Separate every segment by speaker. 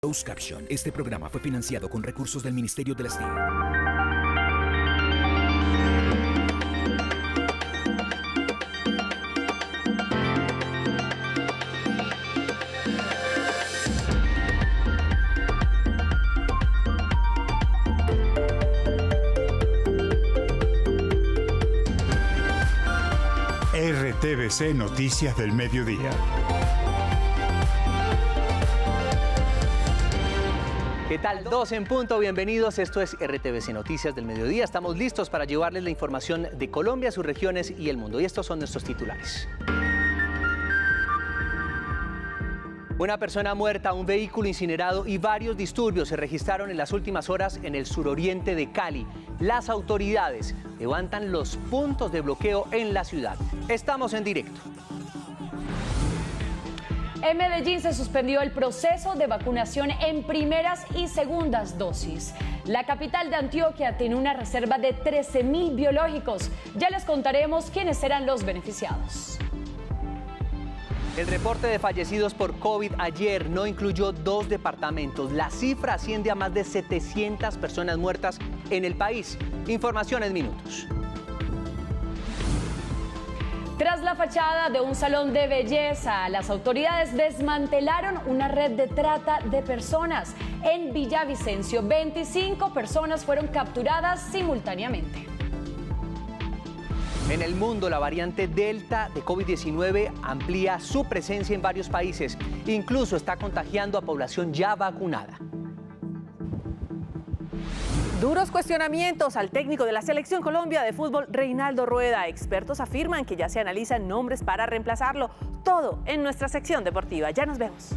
Speaker 1: Closed Caption. Este programa fue financiado con recursos del Ministerio de las TIC.
Speaker 2: RTVC Noticias del Mediodía.
Speaker 3: ¿Qué tal? 2 en punto, bienvenidos. Esto es RTVC Noticias del Mediodía. Estamos listos para llevarles la información de Colombia, sus regiones y el mundo. Y estos son nuestros titulares. Una persona muerta, un vehículo incinerado y varios disturbios se registraron en las últimas horas en el suroriente de Cali. Las autoridades levantan los puntos de bloqueo en la ciudad. Estamos en directo.
Speaker 4: En Medellín se suspendió el proceso de vacunación en primeras y segundas dosis. La capital de Antioquia tiene una reserva de 13.000 biológicos. Ya les contaremos quiénes serán los beneficiados.
Speaker 3: El reporte de fallecidos por COVID ayer no incluyó 2 departamentos. La cifra asciende a más de 700 personas muertas en el país. Información en minutos.
Speaker 4: Tras la fachada de un salón de belleza, las autoridades desmantelaron una red de trata de personas. En Villavicencio, 25 personas fueron capturadas simultáneamente.
Speaker 3: En el mundo, la variante Delta de COVID-19 amplía su presencia en varios países. Incluso está contagiando a población ya vacunada.
Speaker 5: Duros cuestionamientos al técnico de la Selección Colombia de fútbol, Reinaldo Rueda. Expertos afirman que ya se analizan nombres para reemplazarlo. Todo en nuestra sección deportiva. Ya nos vemos.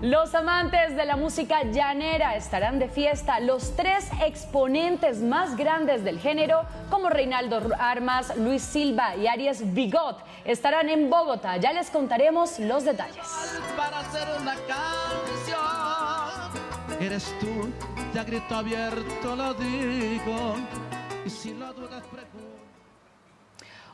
Speaker 4: Los amantes de la música llanera estarán de fiesta. Los 3 exponentes más grandes del género, como Reinaldo Armas, Luis Silva y Aries Bigot, estarán en Bogotá. Ya les contaremos los detalles.
Speaker 6: Para hacer una canción, eres tú, ya grito abierto lo digo, y si lo dudas pregunta.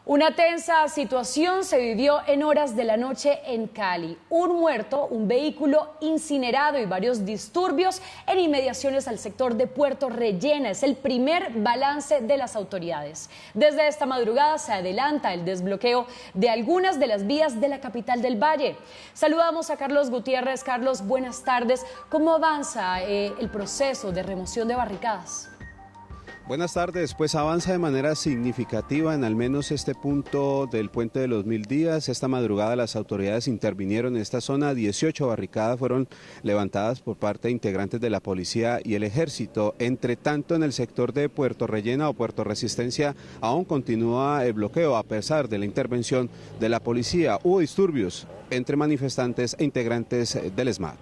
Speaker 4: Una tensa situación se vivió en horas de la noche en Cali. Un muerto, un vehículo incinerado y varios disturbios en inmediaciones al sector de Puerto Rellena. Es el primer balance de las autoridades. Desde esta madrugada se adelanta el desbloqueo de algunas de las vías de la capital del Valle. Saludamos a Carlos Gutiérrez. Carlos, buenas tardes. ¿Cómo avanza el proceso de remoción de barricadas?
Speaker 7: Buenas tardes, pues avanza de manera significativa en al menos este punto del Puente de los 1000 Días. Esta madrugada las autoridades intervinieron en esta zona, 18 barricadas fueron levantadas por parte de integrantes de la policía y el ejército. Entre tanto, en el sector de Puerto Rellena o Puerto Resistencia aún continúa el bloqueo a pesar de la intervención de la policía. Hubo disturbios entre manifestantes e integrantes del SMAT.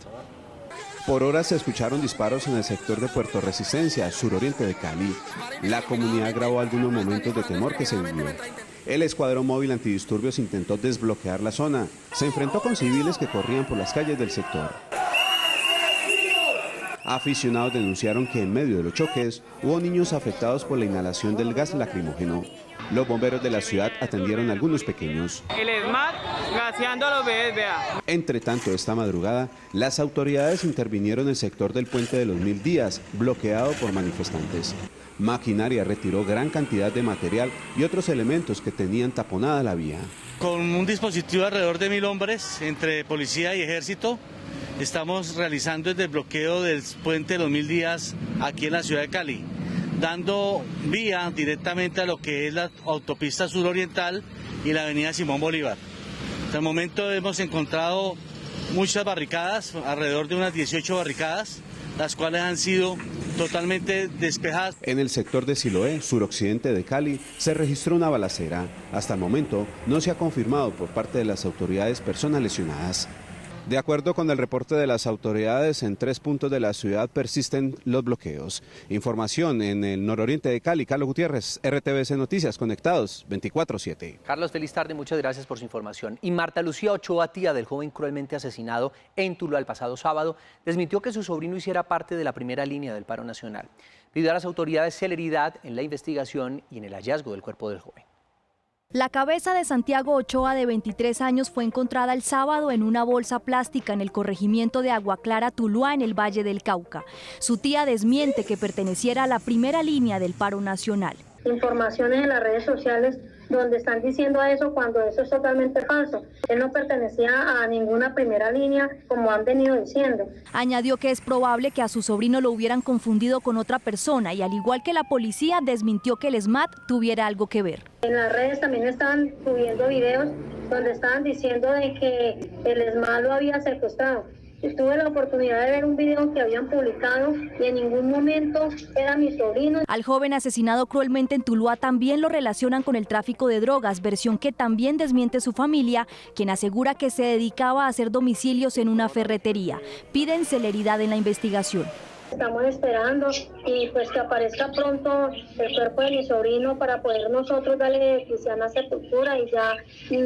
Speaker 7: Por horas se escucharon disparos en el sector de Puerto Resistencia, suroriente de Cali. La comunidad grabó algunos momentos de temor que se vivió. El escuadrón móvil antidisturbios intentó desbloquear la zona. Se enfrentó con civiles que corrían por las calles del sector. Aficionados denunciaron que en medio de los choques hubo niños afectados por la inhalación del gas lacrimógeno. Los bomberos de la ciudad atendieron a algunos pequeños.
Speaker 8: El SMAT gaseando a los bebés, vea.
Speaker 7: Entre tanto, esta madrugada, las autoridades intervinieron en el sector del Puente de los 1000 Días, bloqueado por manifestantes. Maquinaria retiró gran cantidad de material y otros elementos que tenían taponada la vía.
Speaker 9: Con un dispositivo alrededor de 1000 hombres, entre policía y ejército, estamos realizando el desbloqueo del Puente de los 1000 Días aquí en la ciudad de Cali, dando vía directamente a lo que es la autopista suroriental y la avenida Simón Bolívar. Hasta el momento hemos encontrado muchas barricadas, alrededor de unas 18 barricadas, las cuales han sido totalmente despejadas.
Speaker 7: En el sector de Siloé, suroccidente de Cali, se registró una balacera. Hasta el momento no se ha confirmado por parte de las autoridades personas lesionadas. De acuerdo con el reporte de las autoridades, en 3 puntos de la ciudad persisten los bloqueos. Información en el nororiente de Cali. Carlos Gutiérrez, RTVC Noticias, conectados 24/7.
Speaker 3: Carlos, feliz tarde, muchas gracias por su información. Y Marta Lucía Ochoa, tía del joven cruelmente asesinado en Tuluá el pasado sábado, desmintió que su sobrino hiciera parte de la primera línea del paro nacional. Pidió a las autoridades celeridad en la investigación y en el hallazgo del cuerpo del joven.
Speaker 10: La cabeza de Santiago Ochoa, de 23 años, fue encontrada el sábado en una bolsa plástica en el corregimiento de Agua Clara, Tuluá, en el Valle del Cauca. Su tía desmiente que perteneciera a la primera línea del paro nacional.
Speaker 11: Informaciones en las redes sociales donde están diciendo eso cuando eso es totalmente falso. Él no pertenecía a ninguna primera línea, como han venido diciendo.
Speaker 10: Añadió que es probable que a su sobrino lo hubieran confundido con otra persona y, al igual que la policía, desmintió que el SMAT tuviera algo que ver.
Speaker 11: En las redes también estaban subiendo videos donde estaban diciendo de que el SMAT lo había secuestrado. Tuve la oportunidad de ver un video que habían publicado y en ningún momento era mi sobrino.
Speaker 10: Al joven asesinado cruelmente en Tuluá también lo relacionan con el tráfico de drogas, versión que también desmiente su familia, quien asegura que se dedicaba a hacer domicilios en una ferretería. Piden celeridad en la investigación.
Speaker 11: Estamos esperando y pues que aparezca pronto el cuerpo de mi sobrino para poder nosotros darle cristiana sepultura y ya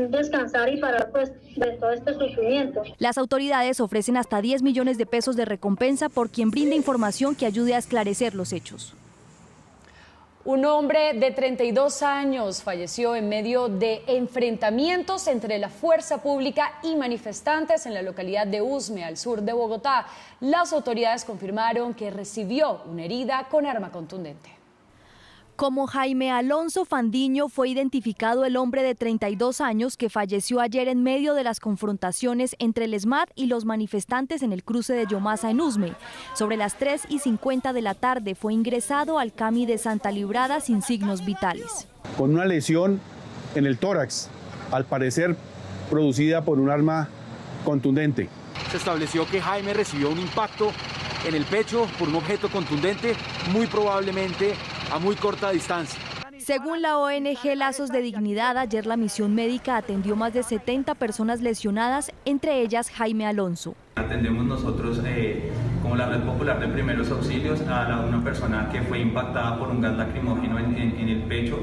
Speaker 11: descansar y parar pues de todo este sufrimiento.
Speaker 10: Las autoridades ofrecen hasta 10 millones de pesos de recompensa por quien brinde información que ayude a esclarecer los hechos.
Speaker 4: Un hombre de 32 años falleció en medio de enfrentamientos entre la fuerza pública y manifestantes en la localidad de Usme, al sur de Bogotá. Las autoridades confirmaron que recibió una herida con arma contundente.
Speaker 10: Como Jaime Alonso Fandiño fue identificado el hombre de 32 años que falleció ayer en medio de las confrontaciones entre el SMAT y los manifestantes en el cruce de Yomasa en Usme. Sobre las 3:50 de la tarde fue ingresado al CAMI de Santa Librada sin signos vitales.
Speaker 12: Con una lesión en el tórax, al parecer producida por un arma contundente.
Speaker 13: Se estableció que Jaime recibió un impacto en el pecho por un objeto contundente, muy probablemente a muy corta distancia.
Speaker 10: Según la ONG Lazos de Dignidad, ayer la misión médica atendió más de 70 personas lesionadas, entre ellas Jaime Alonso.
Speaker 14: Atendemos nosotros como la Red Popular de Primeros Auxilios a una persona que fue impactada por un gas lacrimógeno en el pecho,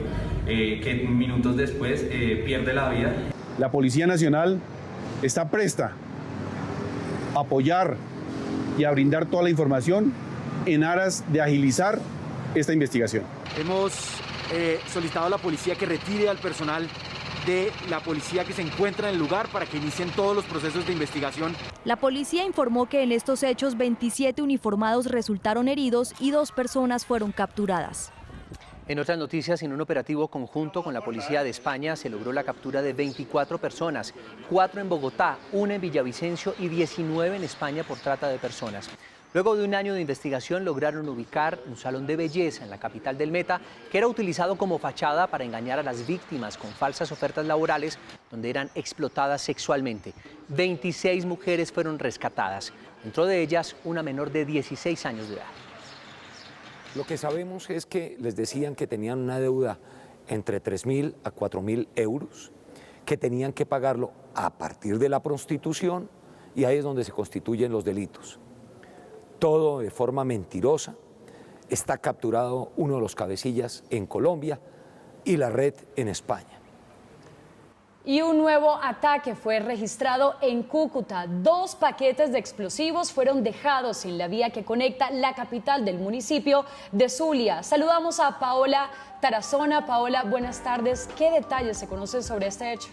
Speaker 14: que minutos después pierde la vida.
Speaker 12: La Policía Nacional está presta a apoyar y a brindar toda la información en aras de agilizar esta investigación.
Speaker 13: Hemos solicitado a la policía que retire al personal de la policía que se encuentra en el lugar para que inicien todos los procesos de investigación.
Speaker 10: La policía informó que en estos hechos 27 uniformados resultaron heridos y 2 personas fueron capturadas.
Speaker 3: En otras noticias, en un operativo conjunto con la Policía de España se logró la captura de 24 personas, 4 en Bogotá, 1 en Villavicencio y 19 en España por trata de personas. Luego de un año de investigación lograron ubicar un salón de belleza en la capital del Meta que era utilizado como fachada para engañar a las víctimas con falsas ofertas laborales donde eran explotadas sexualmente. 26 mujeres fueron rescatadas, dentro de ellas una menor de 16 años de edad.
Speaker 15: Lo que sabemos es que les decían que tenían una deuda entre 3.000 a 4.000 euros, que tenían que pagarlo a partir de la prostitución y ahí es donde se constituyen los delitos. Todo de forma mentirosa. Está capturado uno de los cabecillas en Colombia y la red en España.
Speaker 4: Y un nuevo ataque fue registrado en Cúcuta. 2 paquetes de explosivos fueron dejados en la vía que conecta la capital del municipio de Zulia. Saludamos a Paola Tarazona. Paola, buenas tardes. ¿Qué detalles se conocen sobre este hecho?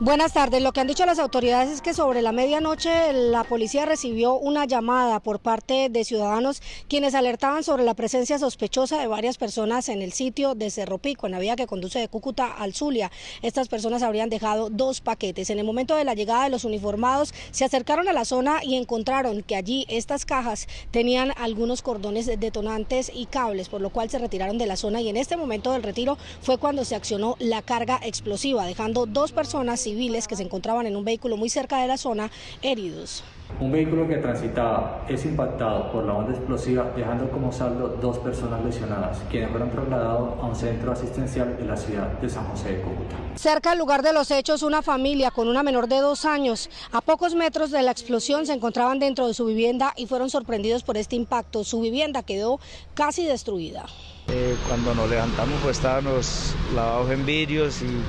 Speaker 16: Buenas tardes. Lo que han dicho las autoridades es que sobre la medianoche la policía recibió una llamada por parte de ciudadanos quienes alertaban sobre la presencia sospechosa de varias personas en el sitio de Cerro Pico, en la vía que conduce de Cúcuta al Zulia. Estas personas habrían dejado 2 paquetes. En el momento de la llegada de los uniformados se acercaron a la zona y encontraron que allí estas cajas tenían algunos cordones detonantes y cables, por lo cual se retiraron de la zona y en este momento del retiro fue cuando se accionó la carga explosiva, dejando 2 personas civiles que se encontraban en un vehículo muy cerca de la zona heridos.
Speaker 17: Un vehículo que transitaba es impactado por la onda explosiva, dejando como saldo 2 personas lesionadas, quienes fueron trasladados a un centro asistencial de la ciudad de San José de Cúcuta.
Speaker 16: Cerca del lugar de los hechos, una familia con una menor de 2 años, a pocos metros de la explosión, se encontraban dentro de su vivienda y fueron sorprendidos por este impacto. Su vivienda quedó casi destruida.
Speaker 18: Cuando nos levantamos pues estábamos lavados en vidrios y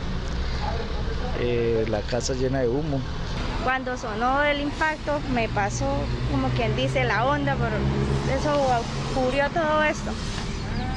Speaker 18: la casa llena de humo.
Speaker 19: Cuando sonó el impacto me pasó, como quien dice, la onda, pero eso cubrió todo esto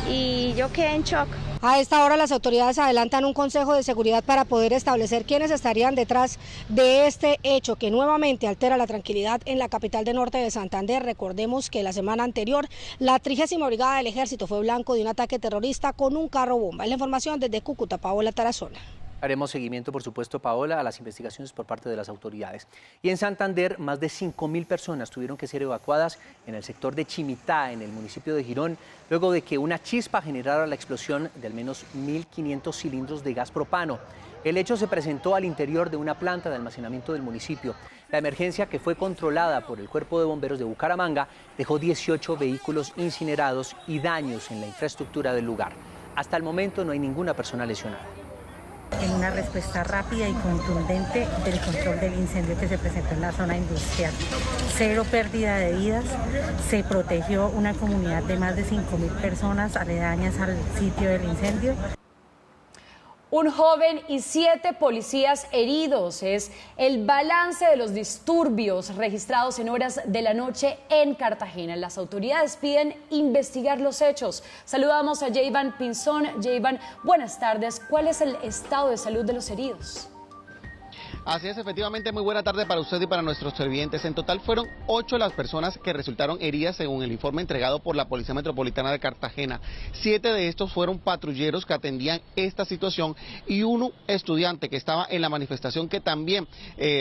Speaker 19: y yo quedé en shock.
Speaker 16: A esta hora las autoridades adelantan un consejo de seguridad para poder establecer quiénes estarían detrás de este hecho que nuevamente altera la tranquilidad en la capital del norte de Santander. Recordemos que la semana anterior la 30ª Brigada del Ejército fue blanco de un ataque terrorista con un carro bomba. Es la información desde Cúcuta, Paola Tarazona.
Speaker 3: Haremos seguimiento, por supuesto, Paola, a las investigaciones por parte de las autoridades. Y en Santander, más de 5.000 personas tuvieron que ser evacuadas en el sector de Chimitá, en el municipio de Girón, luego de que una chispa generara la explosión de al menos 1.500 cilindros de gas propano. El hecho se presentó al interior de una planta de almacenamiento del municipio. La emergencia, que fue controlada por el Cuerpo de Bomberos de Bucaramanga, dejó 18 vehículos incinerados y daños en la infraestructura del lugar. Hasta el momento no hay ninguna persona lesionada.
Speaker 20: En una respuesta rápida y contundente del control del incendio que se presentó en la zona industrial. Cero pérdida de vidas, se protegió una comunidad de más de 5.000 personas aledañas al sitio del incendio.
Speaker 4: Un joven y 7 policías heridos es el balance de los disturbios registrados en horas de la noche en Cartagena. Las autoridades piden investigar los hechos. Saludamos a Jayvan Pinzón. Jayvan, buenas tardes. ¿Cuál es el estado de salud de los heridos?
Speaker 21: Así es, efectivamente, muy buena tarde para usted y para nuestros televidentes. En total fueron 8 las personas que resultaron heridas según el informe entregado por la Policía Metropolitana de Cartagena. 7 de estos fueron patrulleros que atendían esta situación y uno estudiante que estaba en la manifestación que también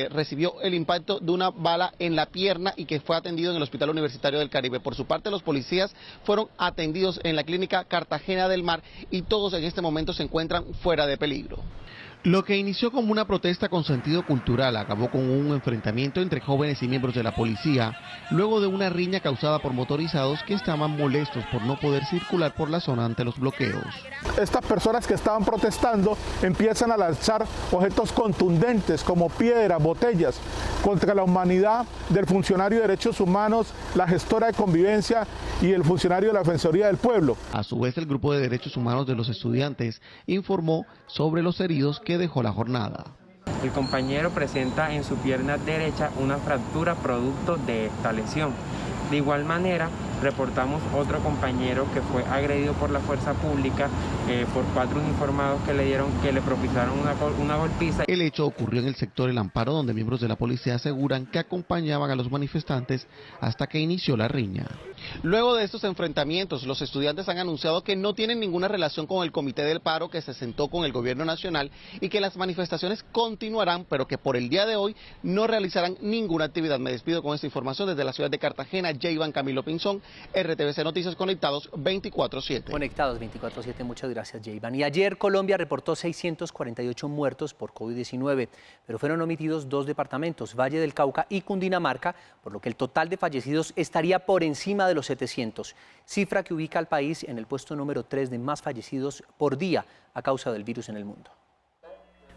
Speaker 21: recibió el impacto de una bala en la pierna y que fue atendido en el Hospital Universitario del Caribe. Por su parte, los policías fueron atendidos en la clínica Cartagena del Mar y todos en este momento se encuentran fuera de peligro. Lo que inició como una protesta con sentido cultural acabó con un enfrentamiento entre jóvenes y miembros de la policía, luego de una riña causada por motorizados que estaban molestos por no poder circular por la zona ante los bloqueos.
Speaker 22: Estas personas que estaban protestando empiezan a lanzar objetos contundentes como piedras, botellas, contra la humanidad del funcionario de Derechos Humanos, la gestora de convivencia y el funcionario de la Defensoría del Pueblo.
Speaker 21: A su vez, el grupo de Derechos Humanos de los estudiantes informó sobre los heridos que dejó la jornada.
Speaker 23: El compañero presenta en su pierna derecha una fractura producto de esta lesión. De igual manera, reportamos otro compañero que fue agredido por la fuerza pública por 4 uniformados que le propiciaron una golpiza. El hecho ocurrió en el sector El Amparo, donde miembros de la policía aseguran que acompañaban a los manifestantes hasta que inició la riña. Luego de estos enfrentamientos, los estudiantes han anunciado que no tienen ninguna relación con el Comité del Paro que se sentó con el gobierno nacional y que las manifestaciones continuarán, pero que por el día de hoy no realizarán ninguna actividad. Me despido con esta información desde la ciudad de Cartagena. Jayvan Camilo Pinzón, RTVC Noticias, conectados 24/7.
Speaker 3: Conectados 24/7, muchas gracias, Jayvan. Y ayer Colombia reportó 648 muertos por COVID-19, pero fueron omitidos 2 departamentos, Valle del Cauca y Cundinamarca, por lo que el total de fallecidos estaría por encima de los 700, cifra que ubica al país en el puesto número 3 de más fallecidos por día a causa del virus en el mundo.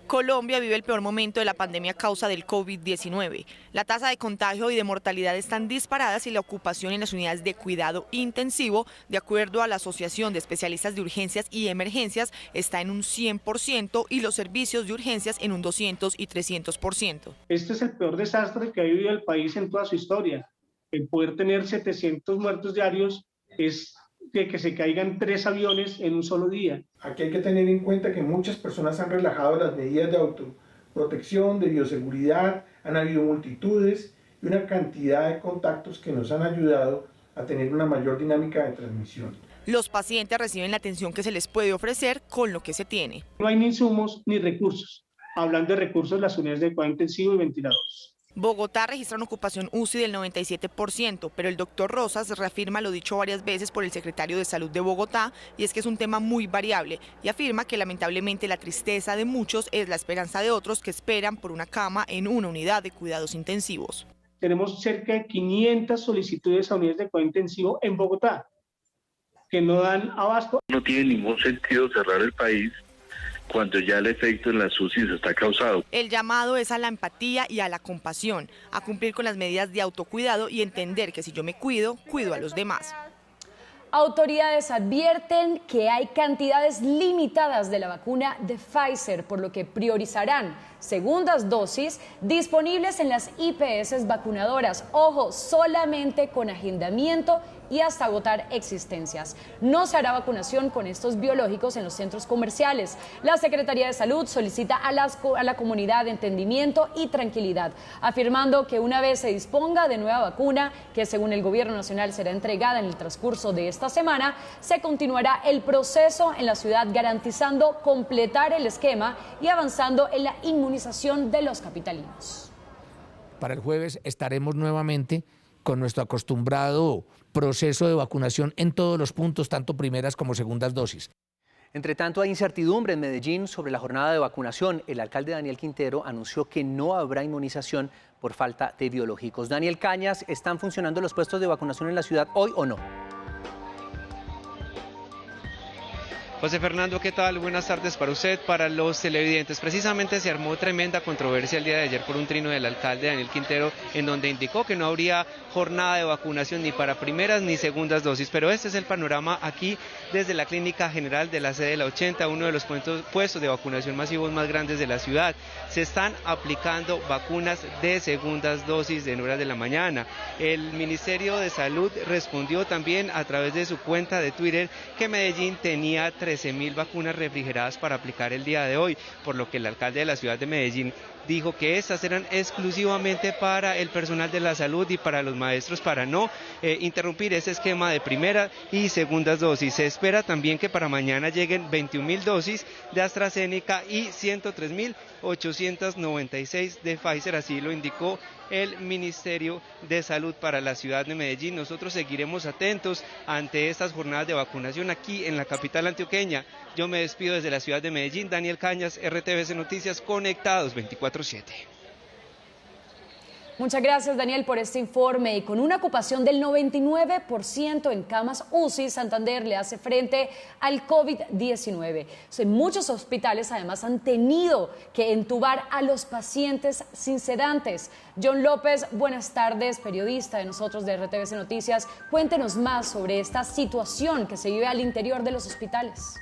Speaker 24: Colombia vive el peor momento de la pandemia a causa del COVID-19. La tasa de contagio y de mortalidad están disparadas y la ocupación en las unidades de cuidado intensivo, de acuerdo a la Asociación de Especialistas de Urgencias y Emergencias, está en un 100% y los servicios de urgencias en un 200 y 300%.
Speaker 25: Este es el peor desastre que ha vivido el país en toda su historia. El poder tener 700 muertos diarios es de que se caigan 3 aviones en un solo día.
Speaker 26: Aquí hay que tener en cuenta que muchas personas han relajado las medidas de autoprotección, de bioseguridad, han habido multitudes y una cantidad de contactos que nos han ayudado a tener una mayor dinámica de transmisión.
Speaker 24: Los pacientes reciben la atención que se les puede ofrecer con lo que se tiene.
Speaker 25: No hay ni insumos ni recursos. Hablando de recursos, las unidades de cuidado intensivo y ventiladores.
Speaker 24: Bogotá registra una ocupación UCI del 97%, pero el doctor Rosas reafirma lo dicho varias veces por el secretario de Salud de Bogotá, y es que es un tema muy variable, y afirma que lamentablemente la tristeza de muchos es la esperanza de otros que esperan por una cama en una unidad de cuidados intensivos.
Speaker 25: Tenemos cerca de 500 solicitudes a unidades de cuidado intensivo en Bogotá, que no dan abasto.
Speaker 27: No tiene ningún sentido cerrar el país cuando ya el efecto en las UCIs está causado.
Speaker 24: El llamado es a la empatía y a la compasión, a cumplir con las medidas de autocuidado y entender que si yo me cuido, cuido a los demás.
Speaker 4: Autoridades advierten que hay cantidades limitadas de la vacuna de Pfizer, por lo que priorizarán segundas dosis disponibles en las IPS vacunadoras. Ojo, solamente con agendamiento y hasta agotar existencias. No se hará vacunación con estos biológicos en los centros comerciales. La Secretaría de Salud solicita a la comunidad entendimiento y tranquilidad, afirmando que una vez se disponga de nueva vacuna, que según el Gobierno Nacional será entregada en el transcurso de esta semana, se continuará el proceso en la ciudad, garantizando completar el esquema y avanzando en la inmunización de los capitalinos.
Speaker 1: Para el jueves estaremos nuevamente con nuestro acostumbrado proceso de vacunación en todos los puntos, tanto primeras como segundas dosis.
Speaker 3: Entre tanto, hay incertidumbre en Medellín sobre la jornada de vacunación. El alcalde Daniel Quintero anunció que no habrá inmunización por falta de biológicos. Daniel Cañas, ¿están funcionando los puestos de vacunación en la ciudad hoy o no?
Speaker 2: José Fernando, ¿qué tal? Buenas tardes para usted, para los televidentes. Precisamente se armó tremenda controversia el día de ayer por un trino del alcalde Daniel Quintero, en donde indicó que no habría jornada de vacunación ni para primeras ni segundas dosis. Pero este es el panorama aquí desde la Clínica General de la sede de la 80, uno de los puestos de vacunación masivos más grandes de la ciudad. Se están aplicando vacunas de segundas dosis en horas de la mañana. El Ministerio de Salud respondió también a través de su cuenta de Twitter que Medellín tenía 13.000 vacunas refrigeradas para aplicar el día de hoy, por lo que el alcalde de la ciudad de Medellín dijo que estas eran exclusivamente para el personal de la salud y para los maestros, para no interrumpir ese esquema de primera y segundas dosis. Se espera también que para mañana lleguen 21.000 dosis de AstraZeneca y 103.896 de Pfizer, así lo indicó el Ministerio de Salud para la ciudad de Medellín. Nosotros seguiremos atentos ante estas jornadas de vacunación aquí en la capital antioqueña. Yo me despido desde la ciudad de Medellín. Daniel Cañas, RTVC Noticias, conectados 24/7.
Speaker 4: Muchas gracias, Daniel, por este informe. Y con una ocupación del 99% en camas UCI, Santander le hace frente al COVID-19. Muchos hospitales, además, han tenido que entubar a los pacientes sin sedantes. John López, buenas tardes, periodista de nosotros de RTVC Noticias. Cuéntenos más sobre esta situación que se vive al interior de los hospitales.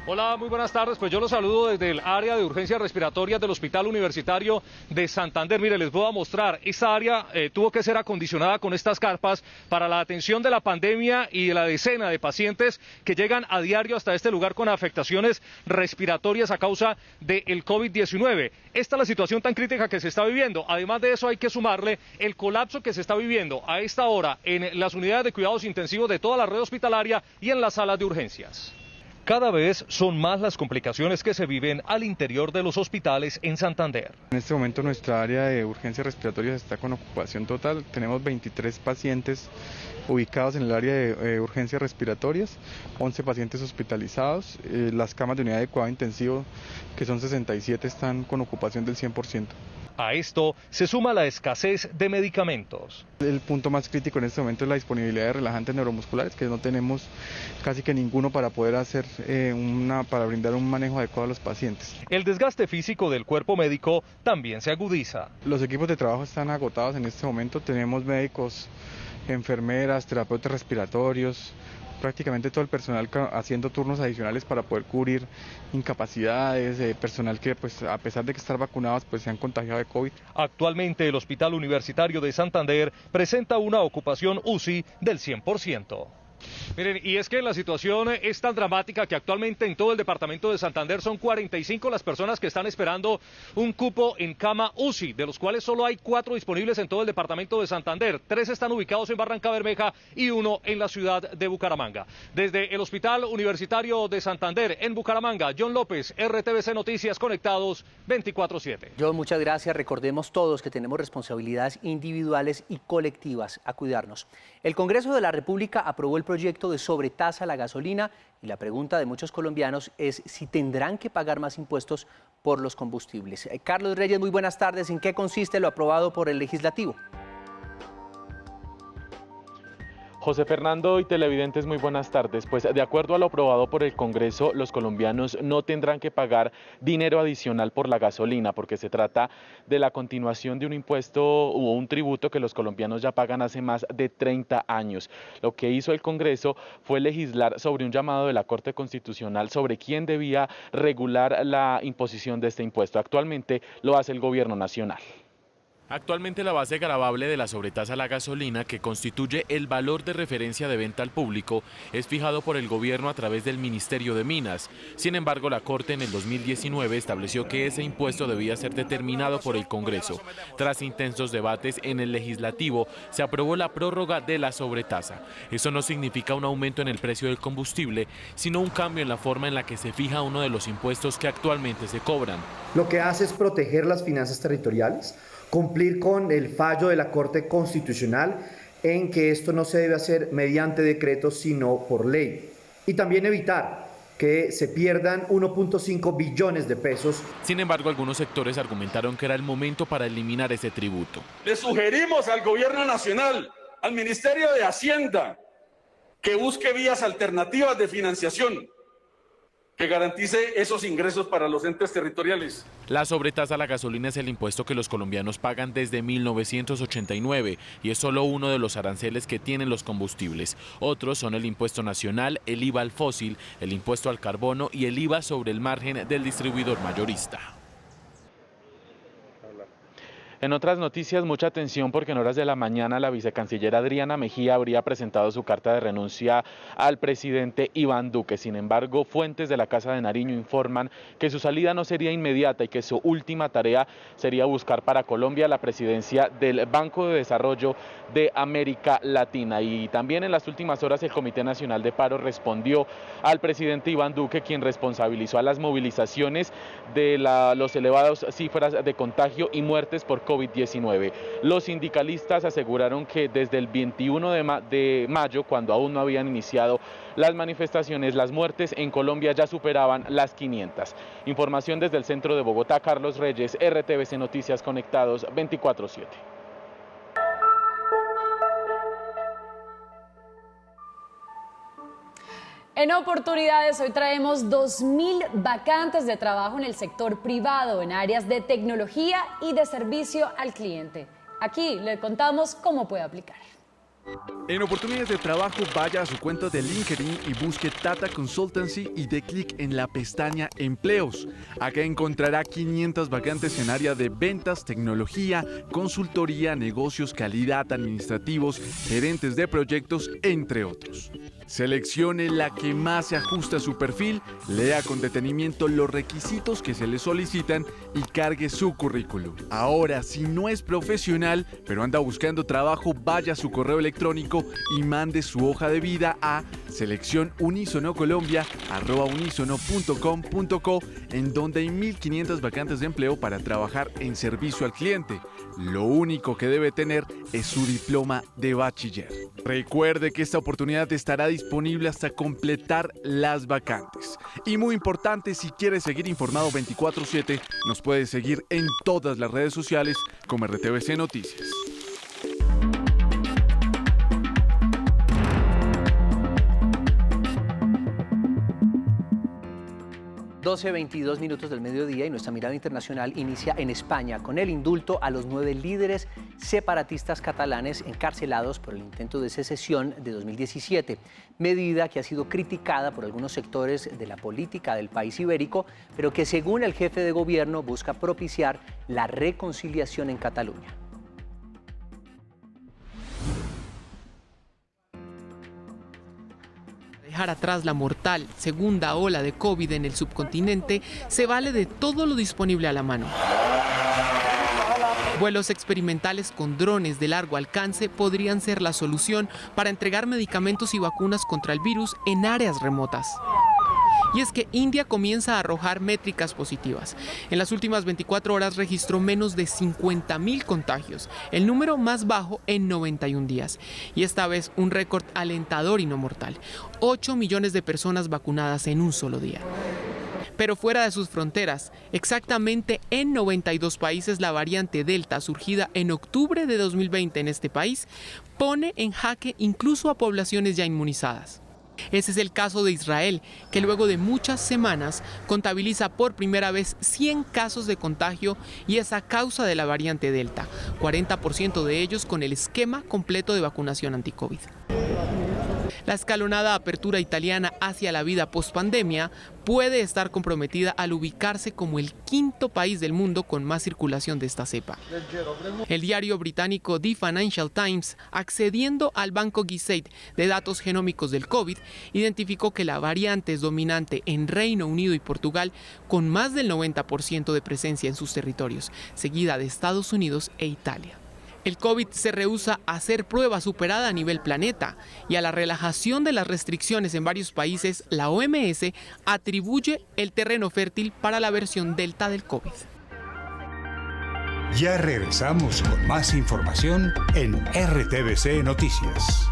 Speaker 5: Hola, muy buenas tardes. Pues yo los saludo desde el área de urgencias respiratorias del Hospital Universitario de Santander. Mire, les voy a mostrar, esta área tuvo que ser acondicionada con estas carpas para la atención de la pandemia y de la decena de pacientes que llegan a diario hasta este lugar con afectaciones respiratorias a causa del COVID-19. Esta es la situación tan crítica que se está viviendo. Además de eso, hay que sumarle el colapso que se está viviendo a esta hora en las unidades de cuidados intensivos de toda la red hospitalaria y en las salas de urgencias. Cada vez son más las complicaciones que se viven al interior de los hospitales en Santander.
Speaker 6: En este momento nuestra área de urgencias respiratorias está con ocupación total. Tenemos 23 pacientes ubicados en el área de urgencias respiratorias, 11 pacientes hospitalizados. Las camas de unidad de cuidado intensivo, que son 67, están con ocupación del 100%.
Speaker 5: A esto se suma la escasez de medicamentos.
Speaker 6: El punto más crítico en este momento es la disponibilidad de relajantes neuromusculares, que no tenemos casi que ninguno para poder hacer para brindar un manejo adecuado a los pacientes.
Speaker 5: El desgaste físico del cuerpo médico también se agudiza.
Speaker 6: Los equipos de trabajo están agotados en este momento. Tenemos médicos, enfermeras, terapeutas respiratorios, prácticamente todo el personal haciendo turnos adicionales para poder cubrir incapacidades, personal que pues a pesar de que estar vacunados pues se han contagiado de COVID.
Speaker 5: Actualmente el Hospital Universitario de Santander presenta una ocupación UCI del 100%. Miren, y es que la situación es tan dramática que actualmente en todo el departamento de Santander son 45 las personas que están esperando un cupo en cama UCI, de los cuales solo hay 4 disponibles en todo el departamento de Santander. 3 están ubicados en Barrancabermeja y 1 en la ciudad de Bucaramanga. Desde el Hospital Universitario de Santander en Bucaramanga, John López, RTVC Noticias, conectados 24/7.
Speaker 3: John, muchas gracias. Recordemos todos que tenemos responsabilidades individuales y colectivas a cuidarnos. El Congreso de la República aprobó el proyecto de sobretasa a la gasolina y la pregunta de muchos colombianos es si tendrán que pagar más impuestos por los combustibles. Carlos Reyes, muy buenas tardes. ¿En qué consiste lo aprobado por el Legislativo?
Speaker 7: José Fernando y televidentes, muy buenas tardes. Pues de acuerdo a lo aprobado por el Congreso, los colombianos no tendrán que pagar dinero adicional por la gasolina, porque se trata de la continuación de un impuesto o un tributo que los colombianos ya pagan hace más de 30 años. Lo que hizo el Congreso fue legislar sobre un llamado de la Corte Constitucional sobre quién debía regular la imposición de este impuesto. Actualmente lo hace el Gobierno Nacional.
Speaker 8: Actualmente la base gravable de la sobretasa a la gasolina, que constituye el valor de referencia de venta al público, es fijado por el gobierno a través del Ministerio de Minas. Sin embargo, la Corte en el 2019 estableció que ese impuesto debía ser determinado por el Congreso. Tras intensos debates en el legislativo, se aprobó la prórroga de la sobretasa. Eso no significa un aumento en el precio del combustible, sino un cambio en la forma en la que se fija uno de los impuestos que actualmente se cobran.
Speaker 9: Lo que hace es proteger las finanzas territoriales, cumplir con el fallo de la Corte Constitucional en que esto no se debe hacer mediante decreto sino por ley, y también evitar que se pierdan 1.5 billones de pesos.
Speaker 8: Sin embargo, algunos sectores argumentaron que era el momento para eliminar ese tributo.
Speaker 11: Le sugerimos al Gobierno Nacional, al Ministerio de Hacienda, que busque vías alternativas de financiación que garantice esos ingresos para los entes territoriales.
Speaker 8: La sobretasa a la gasolina es el impuesto que los colombianos pagan desde 1989 y es solo uno de los aranceles que tienen los combustibles. Otros son el impuesto nacional, el IVA al fósil, el impuesto al carbono y el IVA sobre el margen del distribuidor mayorista.
Speaker 7: En otras noticias, mucha atención porque en horas de la mañana la vicecanciller Adriana Mejía habría presentado su carta de renuncia al presidente Iván Duque. Sin embargo, fuentes de la Casa de Nariño informan que su salida no sería inmediata y que su última tarea sería buscar para Colombia la presidencia del Banco de Desarrollo de América Latina. Y también en las últimas horas el Comité Nacional de Paro respondió al presidente Iván Duque, quien responsabilizó a las movilizaciones de los elevados cifras de contagio y muertes por COVID-19. Los sindicalistas aseguraron que desde el 21 de mayo, cuando aún no habían iniciado las manifestaciones, las muertes en Colombia ya superaban las 500. Información desde el centro de Bogotá, Carlos Reyes, RTVC Noticias, conectados 24/7.
Speaker 4: En oportunidades, hoy traemos 2.000 vacantes de trabajo en el sector privado, en áreas de tecnología y de servicio al cliente. Aquí le contamos cómo puede aplicar.
Speaker 12: En oportunidades de trabajo, vaya a su cuenta de LinkedIn y busque Tata Consultancy y dé clic en la pestaña Empleos. Acá encontrará 500 vacantes en área de ventas, tecnología, consultoría, negocios, calidad, administrativos, gerentes de proyectos, entre otros. Seleccione la que más se ajusta a su perfil, lea con detenimiento los requisitos que se le solicitan y cargue su currículum. Ahora, si no es profesional, pero anda buscando trabajo, vaya a su correo electrónico y mande su hoja de vida a seleccionunisonocolombia@unisono.com.co, en donde hay 1.500 vacantes de empleo para trabajar en servicio al cliente. Lo único que debe tener es su diploma de bachiller. Recuerde que esta oportunidad estará disponible hasta completar las vacantes. Y muy importante, si quiere seguir informado 24/7, nos puede seguir en todas las redes sociales como RTVC Noticias.
Speaker 3: (12:22 del mediodía) y nuestra mirada internacional inicia en España con el indulto a los 9 líderes separatistas catalanes encarcelados por el intento de secesión de 2017, medida que ha sido criticada por algunos sectores de la política del país ibérico, pero que según el jefe de gobierno busca propiciar la reconciliación en Cataluña.
Speaker 13: Dejar atrás la mortal segunda ola de COVID en el subcontinente se vale de todo lo disponible a la mano. Vuelos experimentales con drones de largo alcance podrían ser la solución para entregar medicamentos y vacunas contra el virus en áreas remotas. Y es que India comienza a arrojar métricas positivas. En las últimas 24 horas registró menos de 50.000 contagios, el número más bajo en 91 días. Y esta vez un récord alentador y no mortal: 8 millones de personas vacunadas en un solo día. Pero fuera de sus fronteras, exactamente en 92 países, la variante Delta, surgida en octubre de 2020 en este país, pone en jaque incluso a poblaciones ya inmunizadas. Ese es el caso de Israel, que luego de muchas semanas contabiliza por primera vez 100 casos de contagio y es a causa de la variante Delta, 40% de ellos con el esquema completo de vacunación anti-COVID. La escalonada apertura italiana hacia la vida post-pandemia puede estar comprometida al ubicarse como el quinto país del mundo con más circulación de esta cepa. El diario británico The Financial Times, accediendo al banco Gisaid de datos genómicos del COVID, identificó que la variante es dominante en Reino Unido y Portugal, con más del 90% de presencia en sus territorios, seguida de Estados Unidos e Italia. El COVID se rehúsa a hacer prueba superada a nivel planeta y a la relajación de las restricciones en varios países, la OMS atribuye el terreno fértil para la versión Delta del COVID.
Speaker 10: Ya regresamos con más información en RTVC Noticias.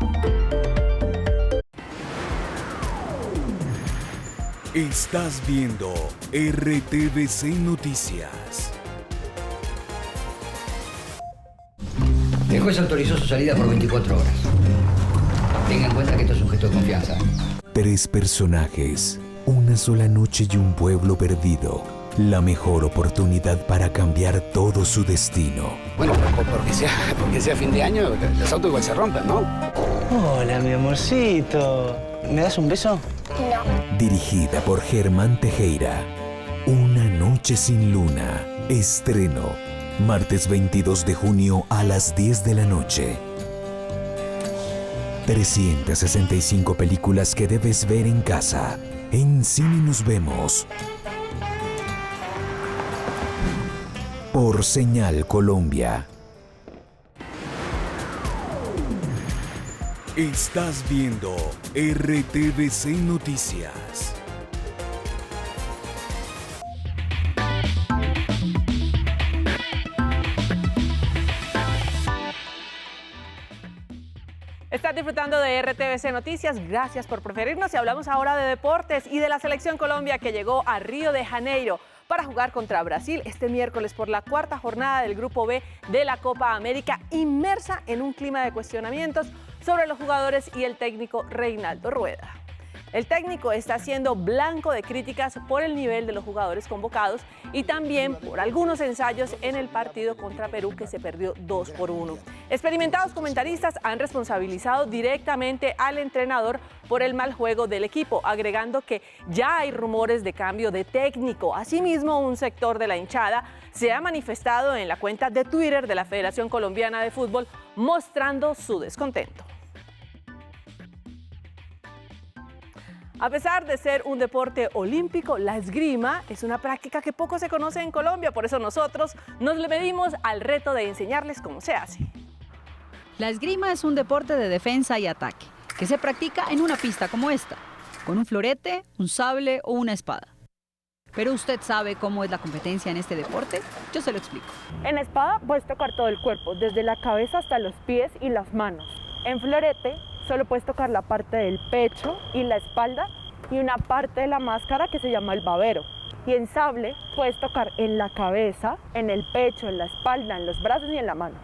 Speaker 14: Estás viendo RTVC Noticias.
Speaker 15: El juez autorizó su salida por 24 horas. Tenga en cuenta que esto es un gesto de confianza.
Speaker 14: 3 personajes, una sola noche y un pueblo perdido. La mejor oportunidad para cambiar todo su destino.
Speaker 16: Bueno, porque sea fin de año, los autos igual se rompen, ¿no?
Speaker 17: Hola, mi amorcito. ¿Me das un beso?
Speaker 14: No. Dirigida por Germán Tejera. Una noche sin luna. Estreno. Martes 22 de junio a las 10 de la noche. 365 películas que debes ver en casa. En Cine Nos Vemos. Por Señal Colombia. Estás viendo RTVC Noticias.
Speaker 18: Estás disfrutando de RTVC Noticias, gracias por preferirnos y hablamos ahora de deportes y de la Selección Colombia que llegó a Río de Janeiro para jugar contra Brasil este miércoles por la 4ª jornada del Grupo B de la Copa América, inmersa en un clima de cuestionamientos sobre los jugadores y el técnico Reinaldo Rueda. El técnico está siendo blanco de críticas por el nivel de los jugadores convocados y también por algunos ensayos en el partido contra Perú que se perdió 2-1. Experimentados comentaristas han responsabilizado directamente al entrenador por el mal juego del equipo, agregando que ya hay rumores de cambio de técnico. Asimismo, un sector de la hinchada se ha manifestado en la cuenta de Twitter de la Federación Colombiana de Fútbol mostrando su descontento. A pesar de ser un deporte olímpico, la esgrima es una práctica que poco se conoce en Colombia, por eso nosotros nos le medimos al reto de enseñarles cómo se hace.
Speaker 19: La esgrima es un deporte de defensa y ataque, que se practica en una pista como esta, con un florete, un sable o una espada. ¿Pero usted sabe cómo es la competencia en este deporte? Yo se lo explico.
Speaker 28: En espada puedes tocar todo el cuerpo, desde la cabeza hasta los pies y las manos. En florete solo puedes tocar la parte del pecho y la espalda y una parte de la máscara que se llama el babero. Y en sable puedes tocar en la cabeza, en el pecho, en la espalda, en los brazos y en la mano.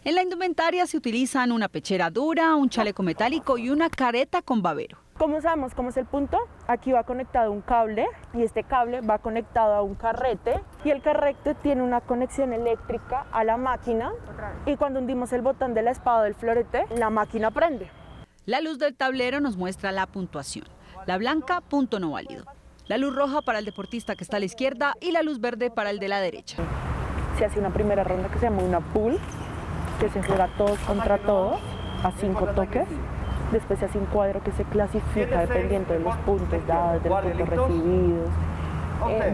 Speaker 19: En la indumentaria se utilizan una pechera dura, un chaleco metálico y una careta con babero.
Speaker 28: ¿Cómo sabemos cómo es el punto? Aquí va conectado un cable y este cable va conectado a un carrete y el carrete tiene una conexión eléctrica a la máquina y cuando hundimos el botón de la espada del florete, la máquina prende.
Speaker 19: La luz del tablero nos muestra la puntuación. La blanca, punto no válido. La luz roja para el deportista que está a la izquierda y la luz verde para el de la derecha.
Speaker 28: Se hace una primera ronda que se llama una pool, que se juega todos contra todos, a 5 toques. Después se hace un cuadro que se clasifica dependiendo de los puntos dados, de los puntos recibidos,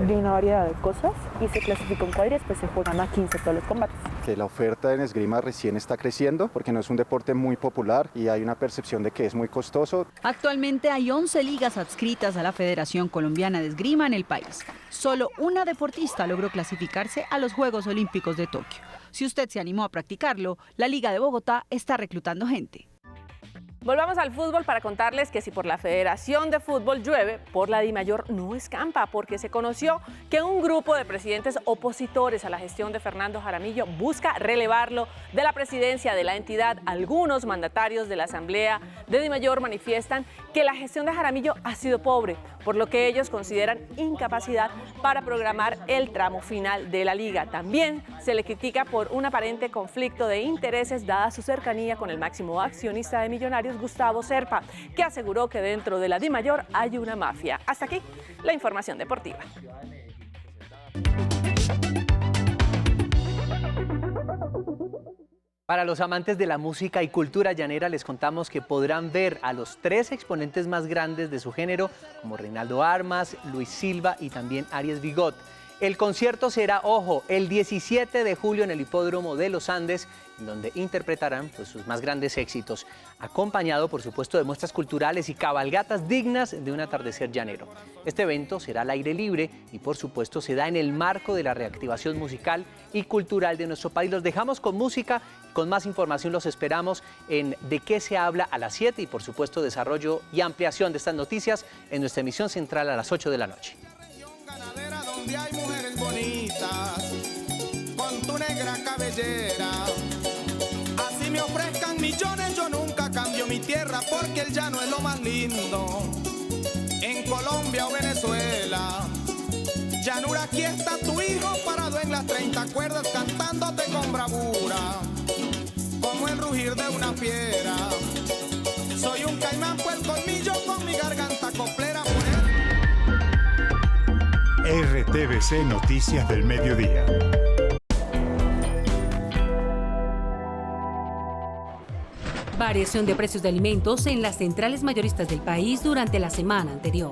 Speaker 28: de una variedad de cosas. Y se clasifica un cuadro y después se juegan a 15 todos los combates.
Speaker 29: La oferta en esgrima recién está creciendo porque no es un deporte muy popular y hay una percepción de que es muy costoso.
Speaker 19: Actualmente hay 11 ligas adscritas a la Federación Colombiana de Esgrima en el país. Solo una deportista logró clasificarse a los Juegos Olímpicos de Tokio. Si usted se animó a practicarlo, la Liga de Bogotá está reclutando gente.
Speaker 18: Volvamos al fútbol para contarles que si por la Federación de Fútbol llueve, por la DIMAYOR no escampa, porque se conoció que un grupo de presidentes opositores a la gestión de Fernando Jaramillo busca relevarlo de la presidencia de la entidad. Algunos mandatarios de la Asamblea de DIMAYOR manifiestan que la gestión de Jaramillo ha sido pobre, por lo que ellos consideran incapacidad para programar el tramo final de la liga. También se le critica por un aparente conflicto de intereses dada su cercanía con el máximo accionista de Millonarios, Gustavo Serpa, que aseguró que dentro de la DIMAYOR hay una mafia. Hasta aquí la información deportiva.
Speaker 3: Para los amantes de la música y cultura llanera les contamos que podrán ver a los 3 exponentes más grandes de su género, como Reinaldo Armas, Luis Silva y también Aries Bigot. El concierto será, ojo, el 17 de julio en el Hipódromo de los Andes, en donde interpretarán sus más grandes éxitos, acompañado por supuesto de muestras culturales y cabalgatas dignas de un atardecer llanero. Este evento será al aire libre y por supuesto se da en el marco de la reactivación musical y cultural de nuestro país. Los dejamos con música, con más información los esperamos en De qué se habla a las 7 y por supuesto desarrollo y ampliación de estas noticias en nuestra emisión central a las 8 de la noche.
Speaker 1: Donde hay mujeres bonitas con tu negra cabellera, así me ofrezcan millones, yo nunca cambio mi tierra, porque el llano es lo más lindo. En Colombia o Venezuela, llanura, aquí está tu hijo parado en las 30 cuerdas, cantándote con bravura, como el rugir de una fiera. Soy un caimán, pues el colmillo con mi garganta coplera.
Speaker 10: RTBC Noticias del Mediodía.
Speaker 20: Variación de precios de alimentos en las centrales mayoristas del país durante la semana anterior.